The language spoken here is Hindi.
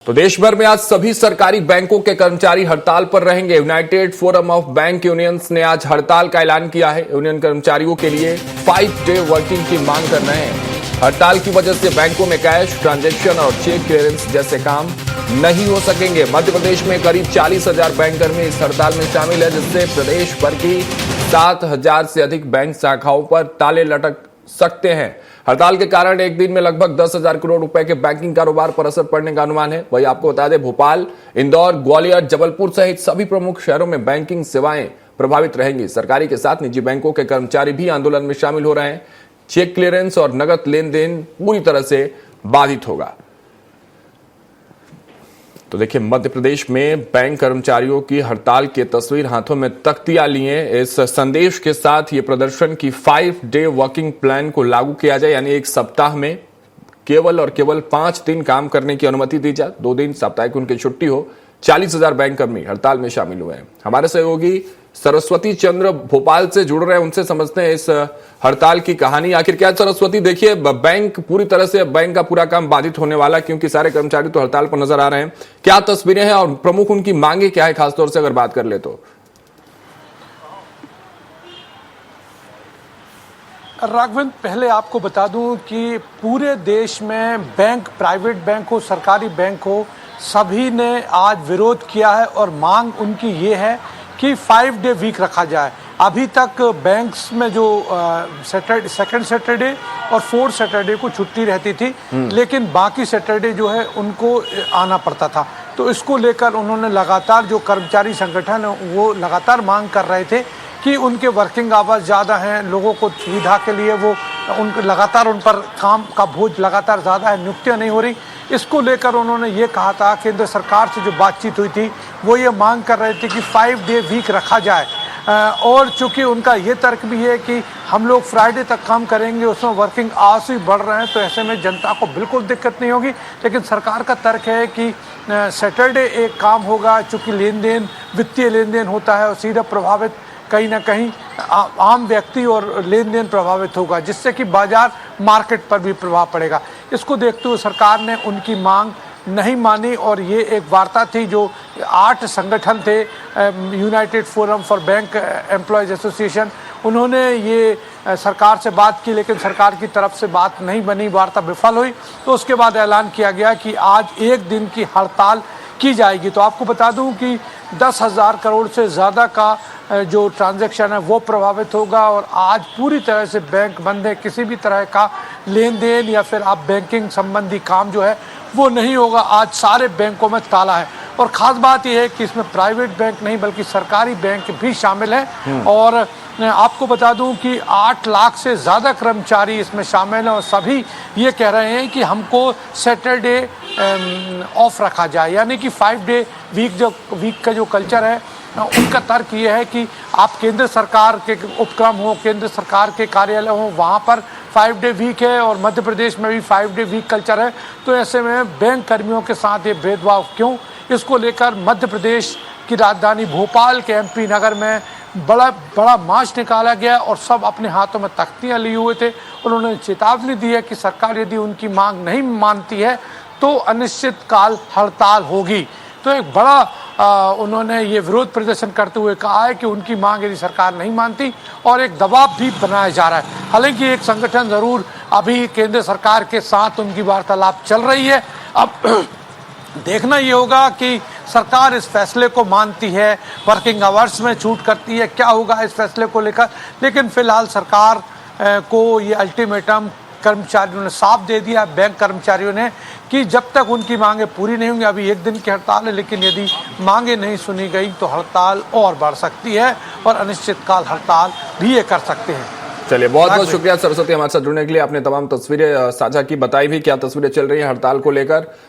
तो देश भर में आज सभी सरकारी बैंकों के कर्मचारी हड़ताल पर रहेंगे। United forum of bank unions ने आज हड़ताल का ऐलान किया है। यूनियन कर्मचारियों के लिए 5 डे वर्किंग की मांग कर रहे हैं। हड़ताल की वजह से बैंकों में कैश ट्रांजैक्शन और चेक क्लियरेंस जैसे काम नहीं हो सकेंगे। मध्य प्रदेश में करीब 40,000 बैंककर्मी इस हड़ताल में शामिल है, जिससे प्रदेश भर की 7,000 से अधिक बैंक शाखाओं पर ताले लटक सकते हैं। हड़ताल के कारण एक दिन में लगभग 10,000 करोड़ रुपए के बैंकिंग कारोबार पर असर पड़ने का अनुमान है। वही आपको बता दें, भोपाल, इंदौर, ग्वालियर, जबलपुर सहित सभी प्रमुख शहरों में बैंकिंग सेवाएं प्रभावित रहेंगी। सरकारी के साथ निजी बैंकों के कर्मचारी भी आंदोलन में शामिल हो रहे हैं। चेक क्लियरेंस और नकद लेन देन पूरी तरह से बाधित होगा। तो देखिए, मध्य प्रदेश में बैंक कर्मचारियों की हड़ताल की तस्वीर, हाथों में तख्तियां लिए इस संदेश के साथ ये प्रदर्शन की 5 डे वर्किंग प्लान को लागू किया जाए, यानी एक सप्ताह में केवल और केवल 5 दिन काम करने की अनुमति दी जाए। 2 दिन साप्ताहिक उनकी छुट्टी हो। 40,000 बैंक कर्मी हड़ताल में शामिल हुए हैं। हमारे सहयोगी सरस्वती चंद्र भोपाल से जुड़ रहे हैं, उनसे समझते हैं इस हड़ताल की कहानी। आखिर क्या सरस्वती, देखिए बैंक पूरी तरह से बैंक का पूरा काम बाधित होने वाला, क्योंकि सारे कर्मचारी तो हड़ताल पर नजर आ रहे हैं। क्या तस्वीरें हैं और प्रमुख उनकी मांगे क्या है, खासतौर से अगर बात कर ले तो? राघवेंद्र, पहले आपको बता दूं कि पूरे देश में बैंक, प्राइवेट बैंक हो, सरकारी बैंक हो, सभी ने आज विरोध किया है और मांग उनकी ये है कि 5 डे वीक रखा जाए। अभी तक बैंक्स में जो सेकंड सैटरडे और 4th सैटरडे को छुट्टी रहती थी, लेकिन बाकी सैटरडे जो है उनको आना पड़ता था। तो इसको लेकर उन्होंने लगातार, जो कर्मचारी संगठन है वो लगातार मांग कर रहे थे कि उनके वर्किंग आवर्स ज़्यादा हैं, लोगों को सुविधा के लिए वो उनके लगातार उन पर काम का बोझ लगातार ज़्यादा है, नियुक्तियाँ नहीं हो रही। इसको लेकर उन्होंने ये कहा था, केंद्र सरकार से जो बातचीत हुई थी वो ये मांग कर रहे थे कि 5 डे वीक रखा जाए। और चूंकि उनका ये तर्क भी है कि हम लोग फ्राइडे तक काम करेंगे, उसमें वर्किंग आवर्स भी बढ़ रहे हैं, तो ऐसे में जनता को बिल्कुल दिक्कत नहीं होगी। लेकिन सरकार का तर्क है कि सैटरडे एक काम होगा, चूँकि लेन देन, वित्तीय लेन देन होता है और सीधा प्रभावित कहीं ना कहीं आम व्यक्ति और लेन देन प्रभावित होगा, जिससे कि बाजार मार्केट पर भी प्रभाव पड़ेगा। इसको देखते हुए सरकार ने उनकी मांग नहीं मानी और ये एक वार्ता थी जो 8 संगठन थे, United forum for bank employees association, उन्होंने ये सरकार से बात की, लेकिन सरकार की तरफ से बात नहीं बनी, वार्ता विफल हुई। तो उसके बाद ऐलान किया गया कि आज एक दिन की हड़ताल की जाएगी। तो आपको बता दूं कि 10,000 करोड़ से ज़्यादा का जो ट्रांजैक्शन है वो प्रभावित होगा और आज पूरी तरह से बैंक बंद है। किसी भी तरह का लेन देन या फिर आप बैंकिंग संबंधी काम जो है वो नहीं होगा। आज सारे बैंकों में ताला है और ख़ास बात यह है कि इसमें प्राइवेट बैंक नहीं बल्कि सरकारी बैंक भी शामिल हैं। और आपको बता दूं कि 8 लाख से ज़्यादा कर्मचारी इसमें शामिल हैं और सभी ये कह रहे हैं कि हमको सैटरडे ऑफ रखा जाए, यानी कि 5 डे वीक का जो कल्चर है उनका तर्क ये है कि आप केंद्र सरकार के उपक्रम हो, केंद्र सरकार के कार्यालय हो, वहाँ पर 5 डे वीक है और मध्य प्रदेश में भी 5 डे वीक कल्चर है। तो ऐसे में बैंक कर्मियों के साथ ये भेदभाव क्यों? इसको लेकर मध्य प्रदेश की राजधानी भोपाल के MP नगर में बड़ा मार्च निकाला गया और सब अपने हाथों में तख्तियाँ लिए हुए थे। उन्होंने चेतावनी दी है कि सरकार यदि उनकी मांग नहीं मानती है तो अनिश्चितकाल हड़ताल होगी। तो एक बड़ा उन्होंने ये विरोध प्रदर्शन करते हुए कहा है कि उनकी मांग यदि सरकार नहीं मानती और एक दबाव भी बनाया जा रहा है। हालांकि एक संगठन जरूर अभी केंद्र सरकार के साथ उनकी वार्तालाप चल रही है। अब देखना ये होगा कि सरकार इस फैसले को मानती है, वर्किंग आवर्स में छूट करती है, क्या होगा इस फैसले को लेकर। लेकिन फिलहाल सरकार को ये अल्टीमेटम कर्मचारियों ने साफ दे दिया, बैंक कर्मचारियों ने, कि जब तक उनकी मांगे पूरी नहीं होंगी, अभी एक दिन की हड़ताल है, लेकिन यदि मांगे नहीं सुनी गई तो हड़ताल और बढ़ सकती है और अनिश्चितकाल हड़ताल भी ये कर सकते हैं। चलिए, बहुत बहुत शुक्रिया सरस्वती, हमारे साथ जुड़ने के लिए। आपने तमाम तस्वीरें साझा की, बताई भी क्या तस्वीरें चल रही हैं हड़ताल को लेकर।